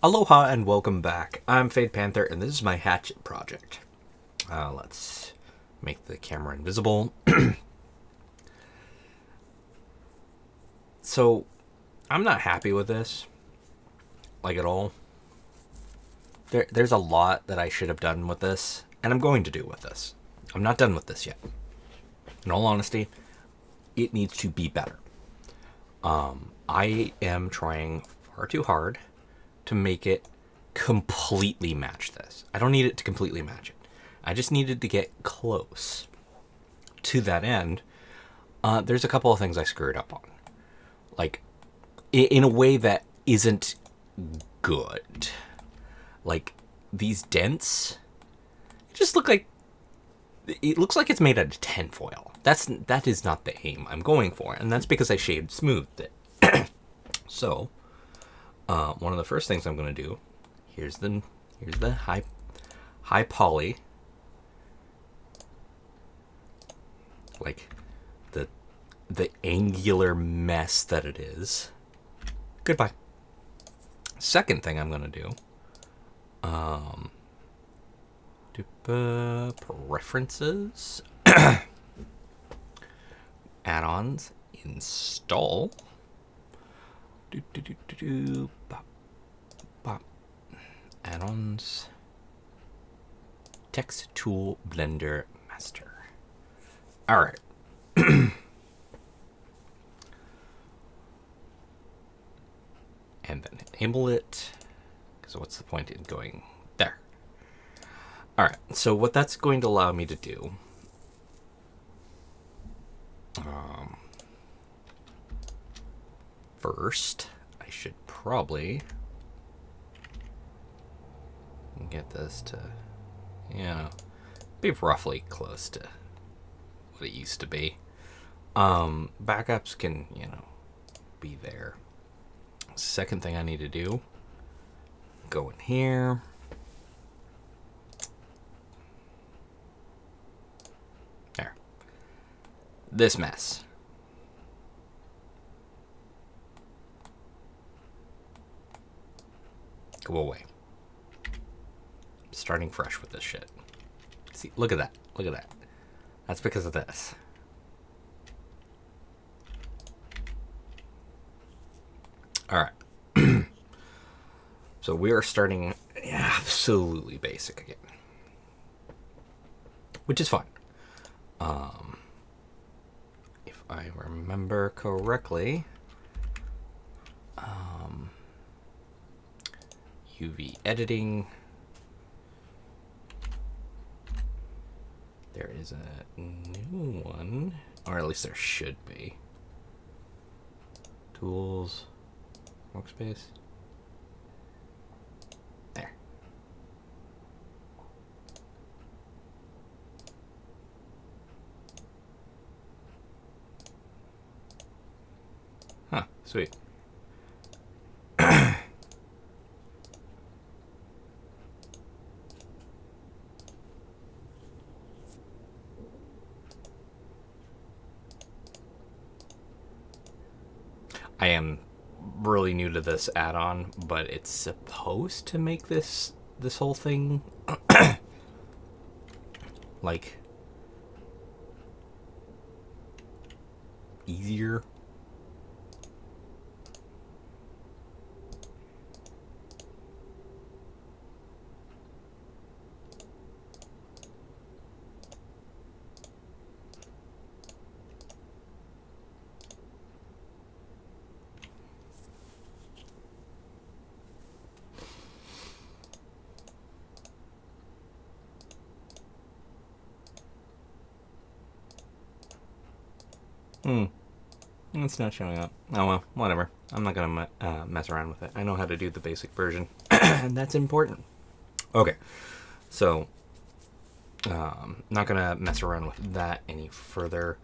Aloha and welcome back. I'm Panther and this is my Hatchet project. Let's make the camera invisible. So, I'm not happy with this, like at all. There's a lot that I should have done with this, and I'm going to do with this. I'm not done with this yet. In all honesty, it needs to be better. I am trying far too hard to make it completely match this. I don't need it to completely match it. I just needed to get close. To that end, there's a couple of things I screwed up on. Like, in a way that isn't good. Like, these dents, just look like, it looks like it's made out of tinfoil. That is not the aim I'm going for, and that's because I shade smoothed it. So, one of the first things I'm going to do, here's the high poly, like the angular mess that it is. Goodbye. Second thing I'm going to do, preferences, add-ons, install. Bop, bop. Add-ons, text tool, blender, master. All right. And then enable it, because what's the point in going there? All right, so what that's going to allow me to do, first, I should probably get this to, be roughly close to what it used to be. Backups can, be there. Second thing I need to do, go in here. There. This mess. Go away. I'm starting fresh with this shit. See, look at that. Look at that. That's because of this. All right. So we are starting absolutely basic again, which is fine. If I remember correctly, UV editing. There is a new one, or at least there should be. Tools. Workspace. There. Huh, sweet. I am really new to this add-on, but it's supposed to make this whole thing like easier. It's not showing up. Oh well, whatever. I'm not gonna mess around with it. I know how to do the basic version, and that's important. Okay, so not gonna mess around with that any further.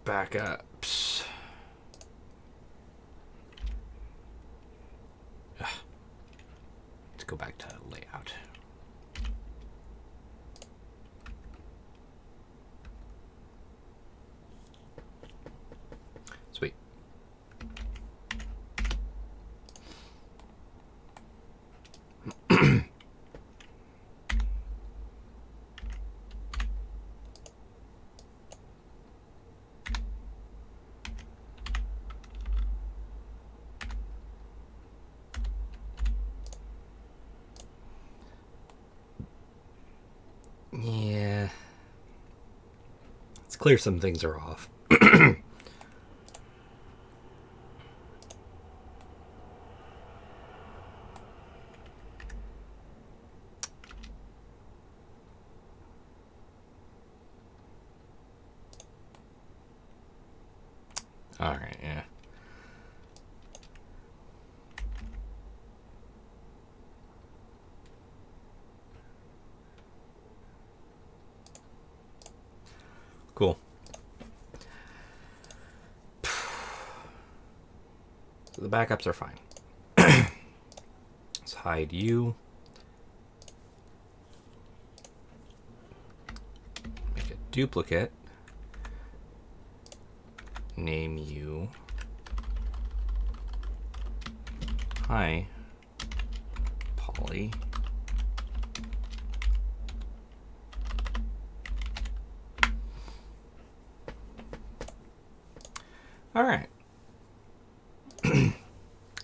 Backups. Let's go back to layout. Sweet. clear some things are off. All right, yeah. Cool. So the backups are fine. Let's hide you. Make a duplicate. Name you. Hi, Polly. All right.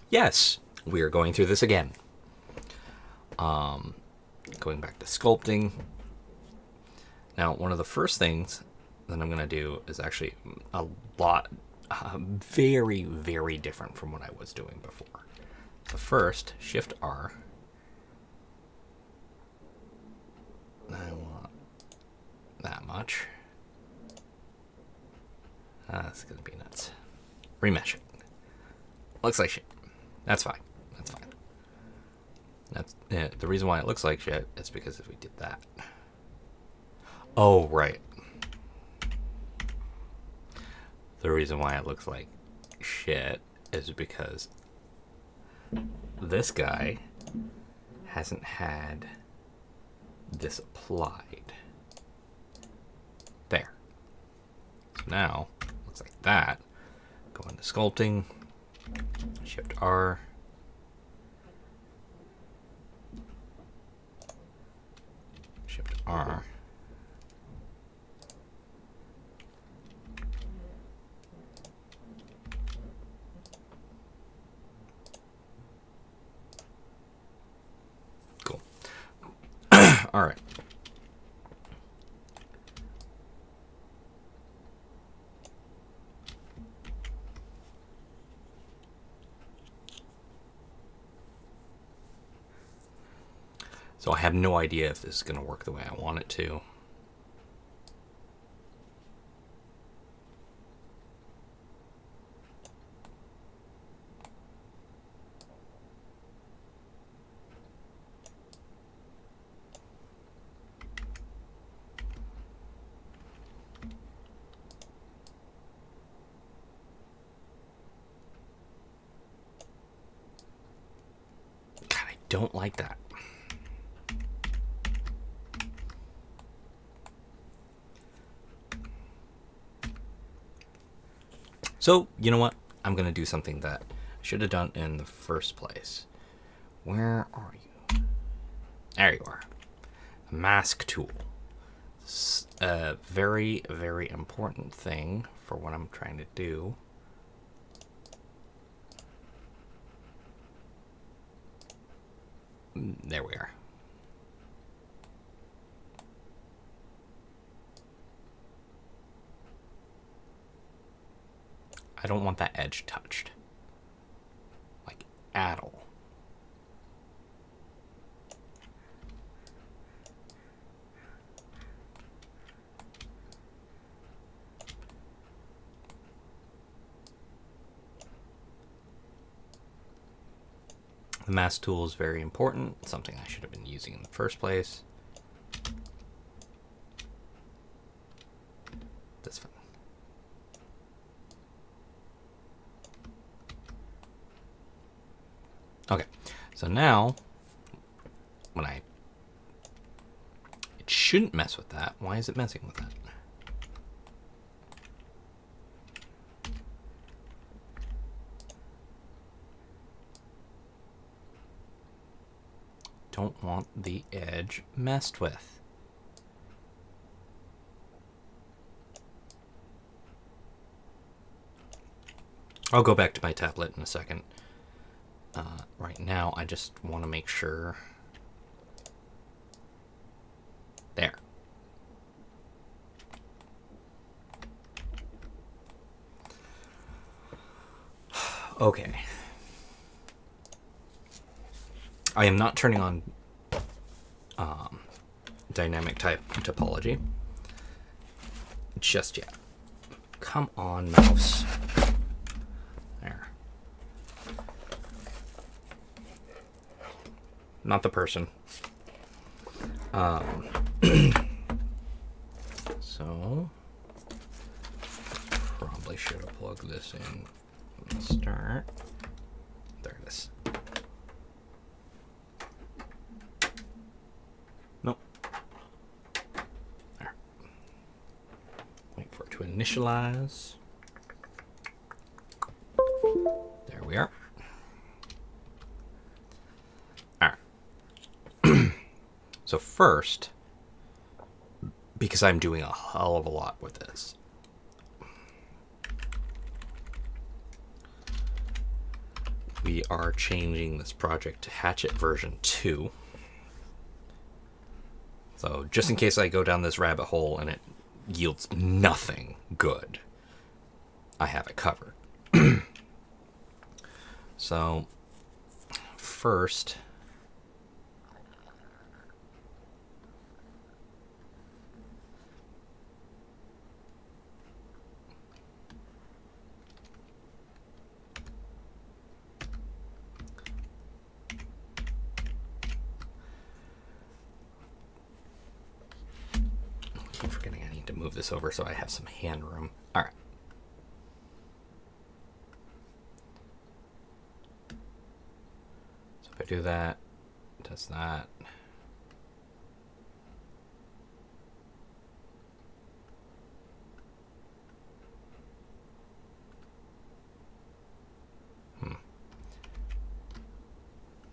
Yes, we are going through this again. Going back to sculpting. Now, one of the first things that I'm going to do is actually a lot, very, very different from what I was doing before. So first, Shift R. I want that much. That's going to be nuts. Remesh it. Looks like shit. That's fine. That's fine. That's the reason why it looks like shit is because if we did that. Oh, right. The reason why it looks like shit is because this guy hasn't had this applied. There. So now, looks like that. Go into sculpting, Shift R. Shift R. Cool. All right. So I have no idea if this is going to work the way I want it to. God, I don't like that. So, you know what? I'm going to do something that I should have done in the first place. Where are you? There you are. A mask tool. It's a very, very important thing for what I'm trying to do. There we are. I don't want that edge touched. Like, at all. The mask tool is very important. Something I should have been using in the first place. That's fine. Okay, so now when it shouldn't mess with that. Why is it messing with that? Don't want the edge messed with. I'll go back to my tablet in a second. Right now, I just want to make sure. There. Okay. I am not turning on dynamic type topology just yet. Come on, mouse. There. Not the person. So probably should have plugged this in from the start. There it is. Nope. There. Wait for it to initialize. There we are. All right. So first, because I'm doing a hell of a lot with this, we are changing this project to Hatchet version 2. So just in case I go down this rabbit hole and it yields nothing good, I have it covered. So first, I keep forgetting I need to move this over so I have some hand room. All right. So if I do that, it does that.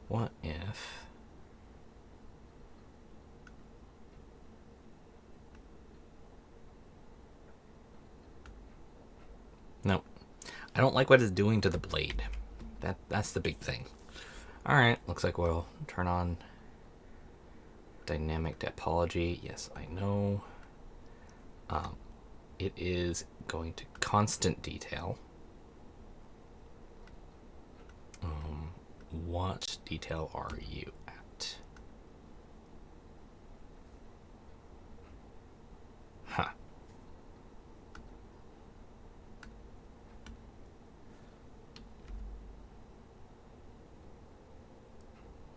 What if... Nope. I don't like what it's doing to the blade. That's the big thing. Alright, looks like we'll turn on dynamic topology. Yes, I know. It is going to constant detail. What detail are you at? Huh.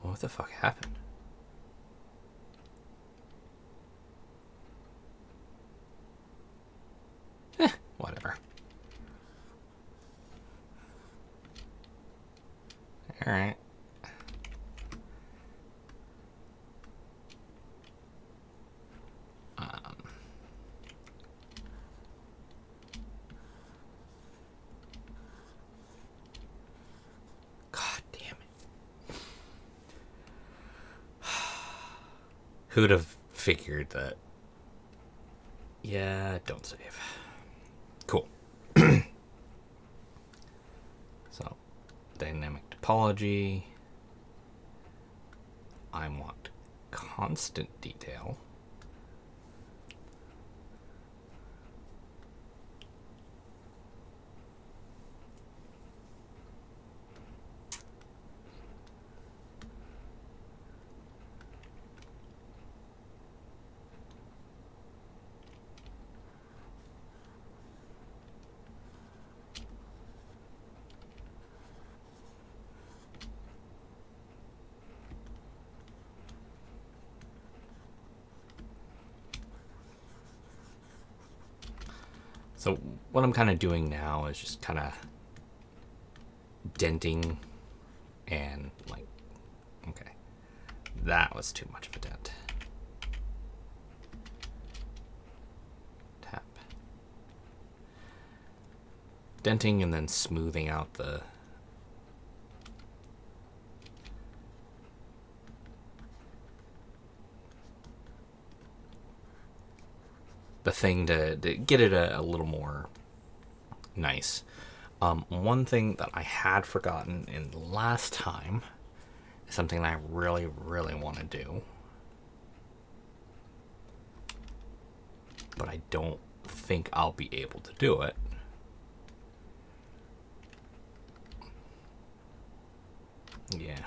What the fuck happened? Whatever. Alright. God damn it. Who'd have figured that? Yeah, don't save. Cool. So, dynamic topology. I want constant detail. So what I'm kind of doing now is just kind of denting and like, okay, that was too much of a dent. Tap. Denting and then smoothing out the thing to get it a little more nice. One thing that I had forgotten in the last time is something I really, really want to do, but I don't think I'll be able to do it. Yeah.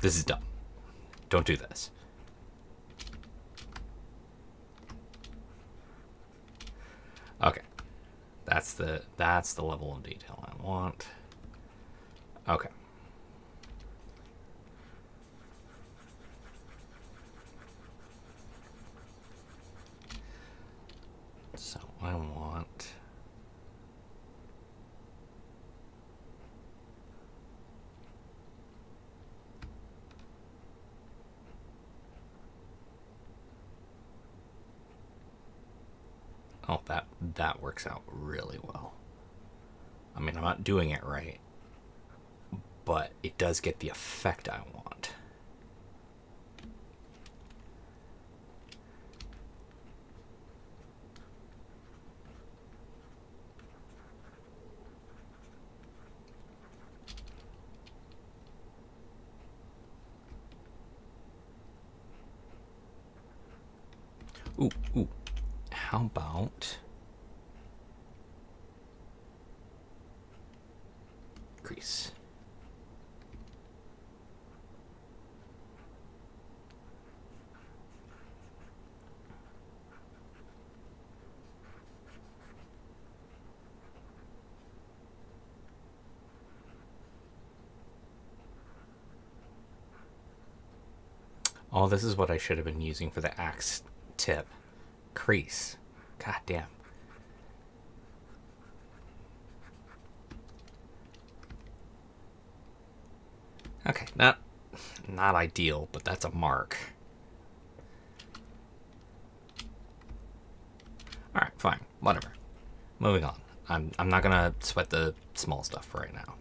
This is dumb. Don't do this. Okay. That's the level of detail I want. Okay. So I want oh, that works out really well. I mean, I'm not doing it right, but it does get the effect I want. Ooh, ooh. How about crease? Oh, this is what I should have been using for the axe tip. Crease. God damn. Okay, not ideal, but that's a mark. Alright, fine. Whatever. Moving on. I'm not gonna sweat the small stuff right now.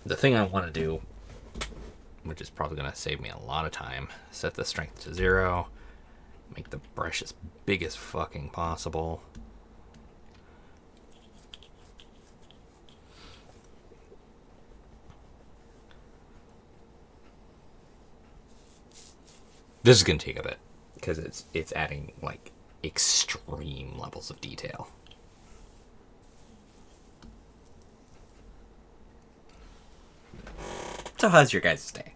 The thing I want to do, which is probably going to save me a lot of time, set the strength to 0, make the brush as big as fucking possible. This is going to take a bit because it's adding like extreme levels of detail. So how's your guys' day?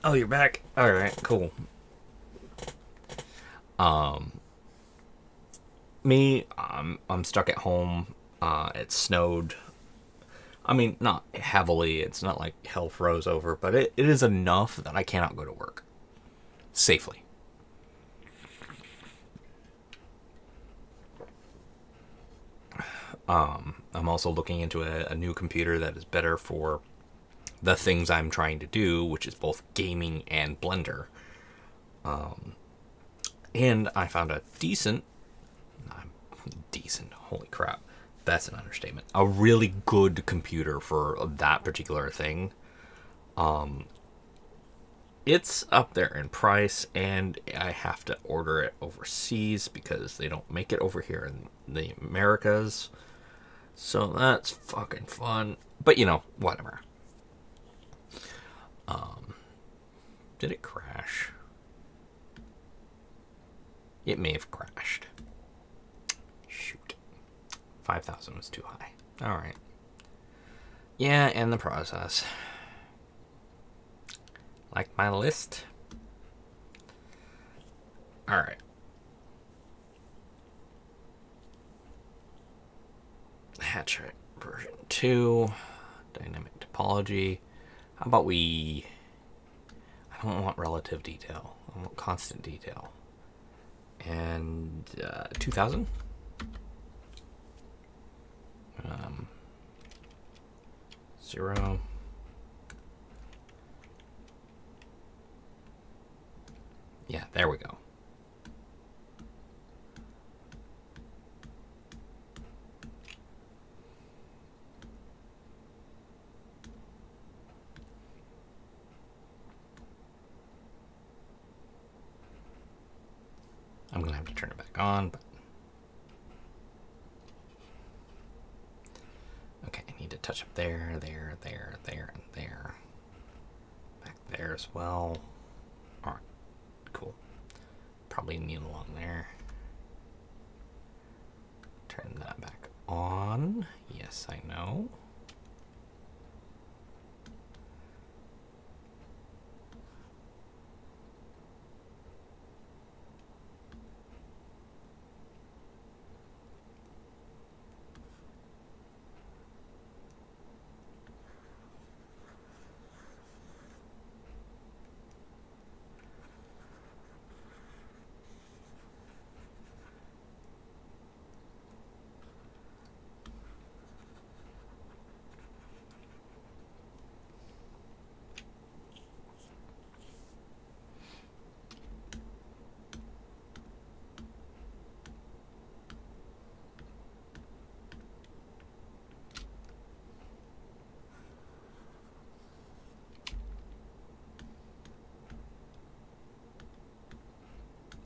Oh, you're back. All right, cool. I'm stuck at home. It snowed. I mean, not heavily. It's not like hell froze over, but it is enough that I cannot go to work safely. I'm also looking into a new computer that is better for the things I'm trying to do, which is both gaming and Blender. And I found a decent, holy crap, that's an understatement, a really good computer for that particular thing. It's up there in price, and I have to order it overseas because they don't make it over here in the Americas. So that's fucking fun. But, you know, whatever. Did it crash? It may have crashed. Shoot. 5,000 was too high. Alright. Yeah, in the process. Like my list? Alright. Hatchet version 2. Dynamic topology. How about we... I don't want relative detail. I want constant detail. And 2000. 0. Yeah, there we go. I'm gonna have to turn it back on, but okay, I need to touch up there, and there. Back there as well. Alright, cool. probably need along there. Turn that back on. Yes, I know.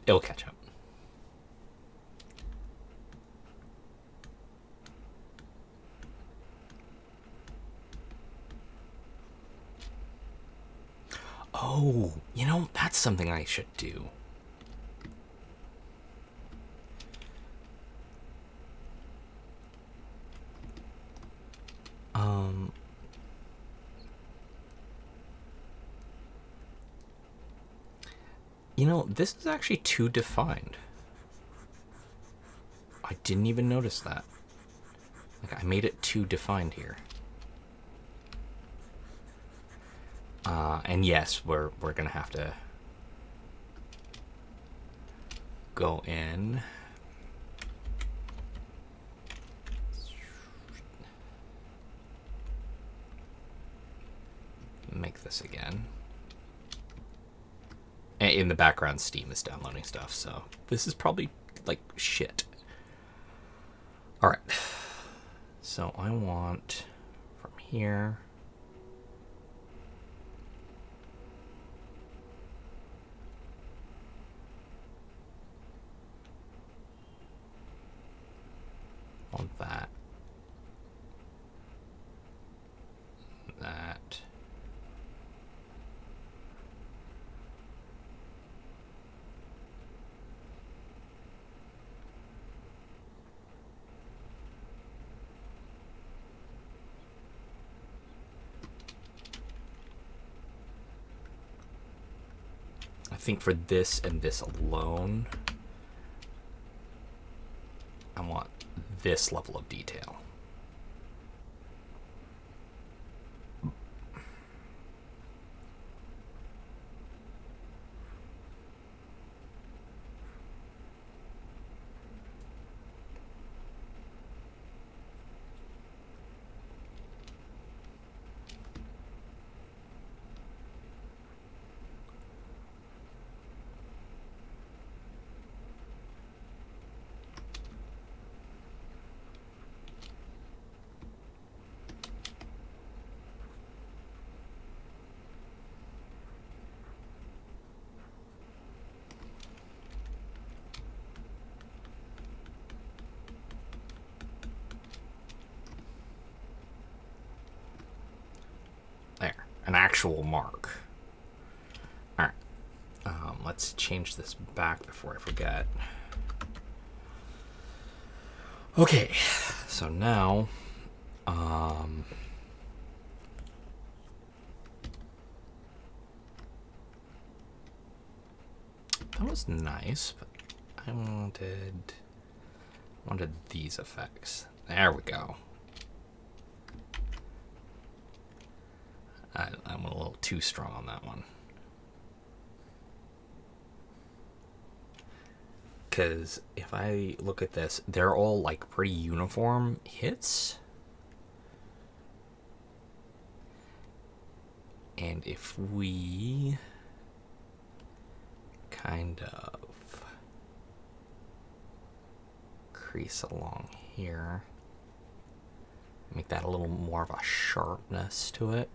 It'll catch up. Oh, you know, that's something I should do. You know, this is actually too defined. I didn't even notice that. Like, I made it too defined here. And yes, we're gonna have to go in. Make this again. And in the background, Steam is downloading stuff, so this is probably like shit. All right. So I want from here. On that. That. I think for this and this alone, I want this level of detail. There, an actual mark. All right, let's change this back before I forget. Okay, so now, that was nice, but I wanted these effects. There we go. I'm a little too strong on that one. Because if I look at this, they're all like pretty uniform hits. And if we kind of crease along here, make that a little more of a sharpness to it.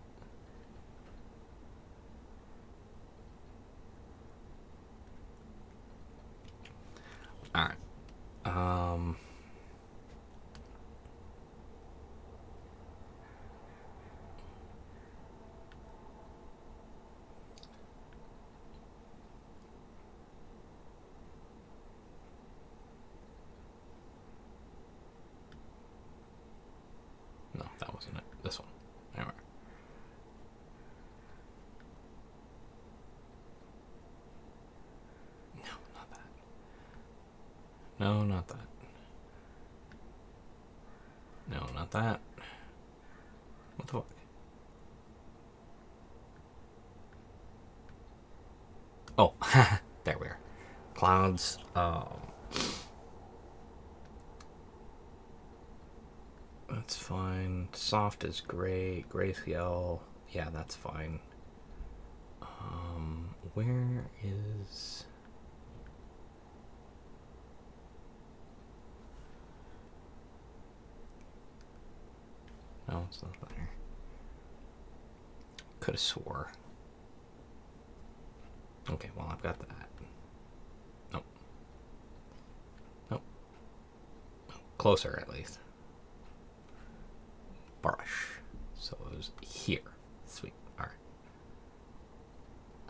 All right. this one. Anyway. No, not that. No, not that. No, not that. What the fuck? Oh, there we are. Clouds. That's fine. Soft is gray. Grayscale. Yeah, that's fine. Where is... No, it's not there. Could have swore. Okay, well, I've got that. Nope. Nope. Closer, at least. Brush. So it was here. Sweet. Alright.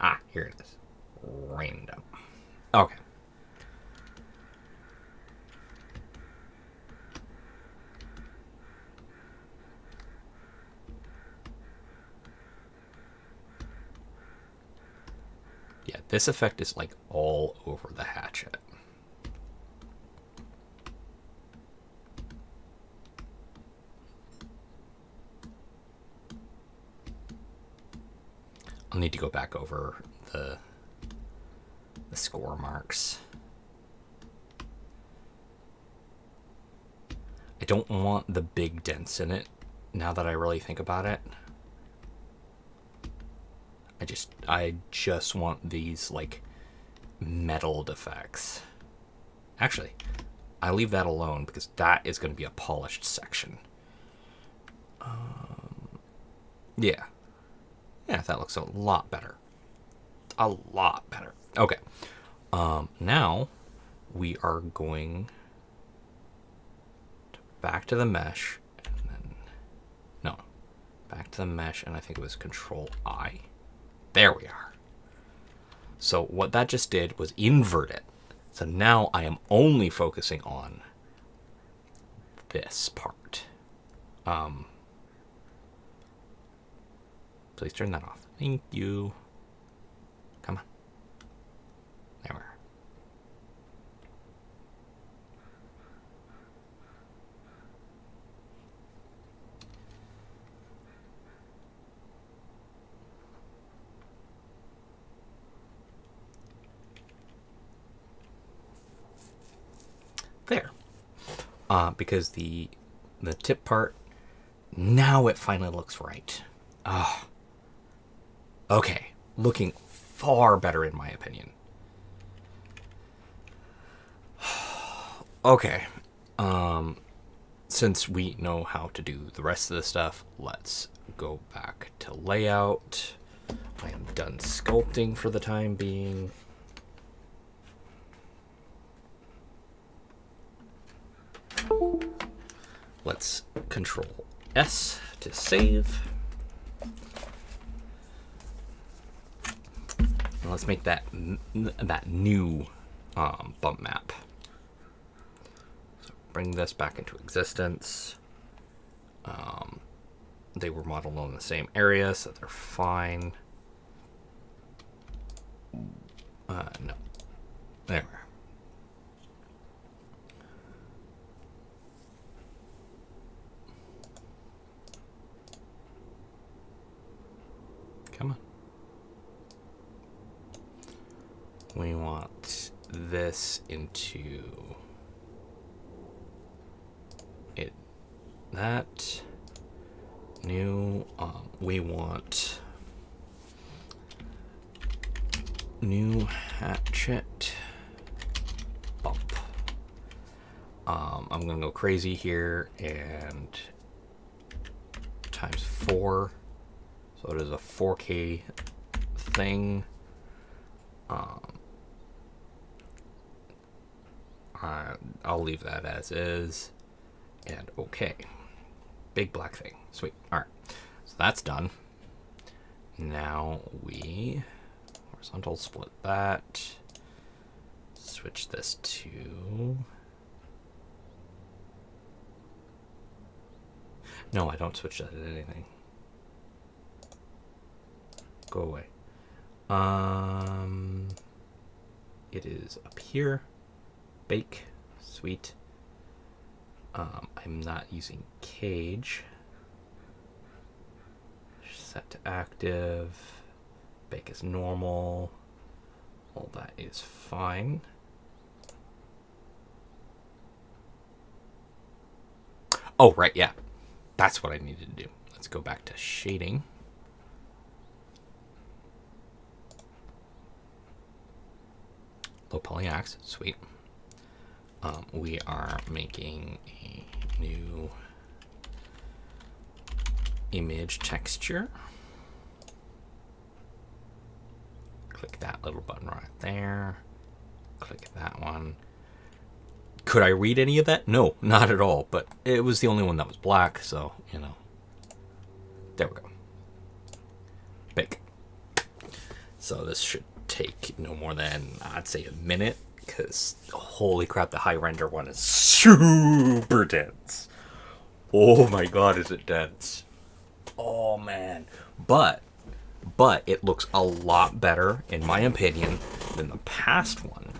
Ah, here it is. Random. Okay. Yeah, this effect is like all over the hatchet. I'll need to go back over the score marks. I don't want the big dents in it, now that I really think about it. I just want these like metal effects. Actually, I leave that alone because that is going to be a polished section. Yeah. Yeah, that looks a lot better. A lot better. Okay. Now we are going back to the mesh, and then no, back to the mesh, and I think it was Control I. There we are. So what that just did was invert it. So now I am only focusing on this part. Please turn that off. Thank you. Come on. There we are. There. Because the tip part, now it finally looks right. Okay, looking far better in my opinion. Okay, since we know how to do the rest of the stuff, let's go back to layout. I am done sculpting for the time being. Let's Control S to save. And let's make that new bump map. So bring this back into existence. They were modeled on the same area, so they're fine. No. There. Come on. We want this into it. That new. We want new hatchet bump. I'm gonna go crazy here and times 4. So it is a 4K thing. I'll leave that as is. And okay. Big black thing. Sweet. Alright. So that's done. Now we horizontal split that. Switch this to... No, I don't switch that to anything. Go away. It is up here. Bake. Sweet. I'm not using cage. Set to active. Bake is normal. All that is fine. Oh, right, yeah. That's what I needed to do. Let's go back to shading. Low poly axe, sweet. We are making a new image texture. Click that little button right there. Click that one. Could I read any of that? No, not at all. But it was the only one that was black, so, you know. There we go. Bake. So this should take no more than, I'd say, a minute. Because, holy crap, the high render one is super dense. Oh my god, is it dense. Oh, man. But it looks a lot better, in my opinion, than the past one.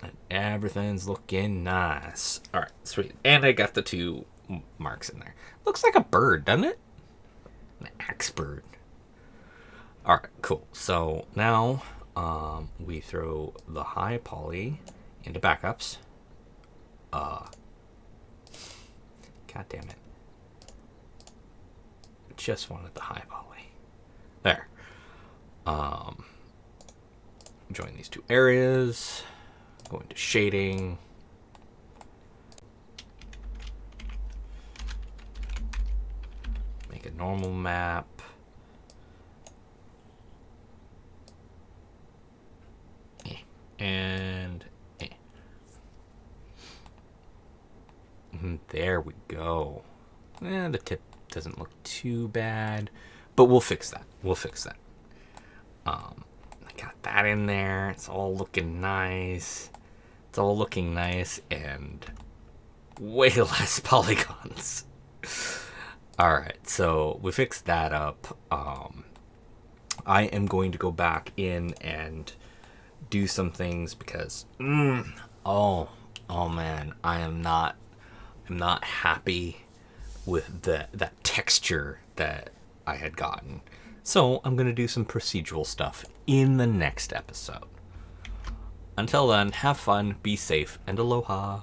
And everything's looking nice. Alright, sweet. And I got the 2 marks in there. Looks like a bird, doesn't it? An axe bird. Alright, cool. So now we throw the high poly into backups. God damn it. Just wanted the high poly. There. Join these 2 areas. Go into shading. Make a normal map. And there we go. The tip doesn't look too bad, but we'll fix that. I got that in there. It's all looking nice. And way less polygons. Alright, so we fixed that up. I am going to go back in and do some things because oh man, I'm not happy with that texture that I had gotten. So I'm going to do some procedural stuff in the next episode. Until then, have fun, be safe, and aloha.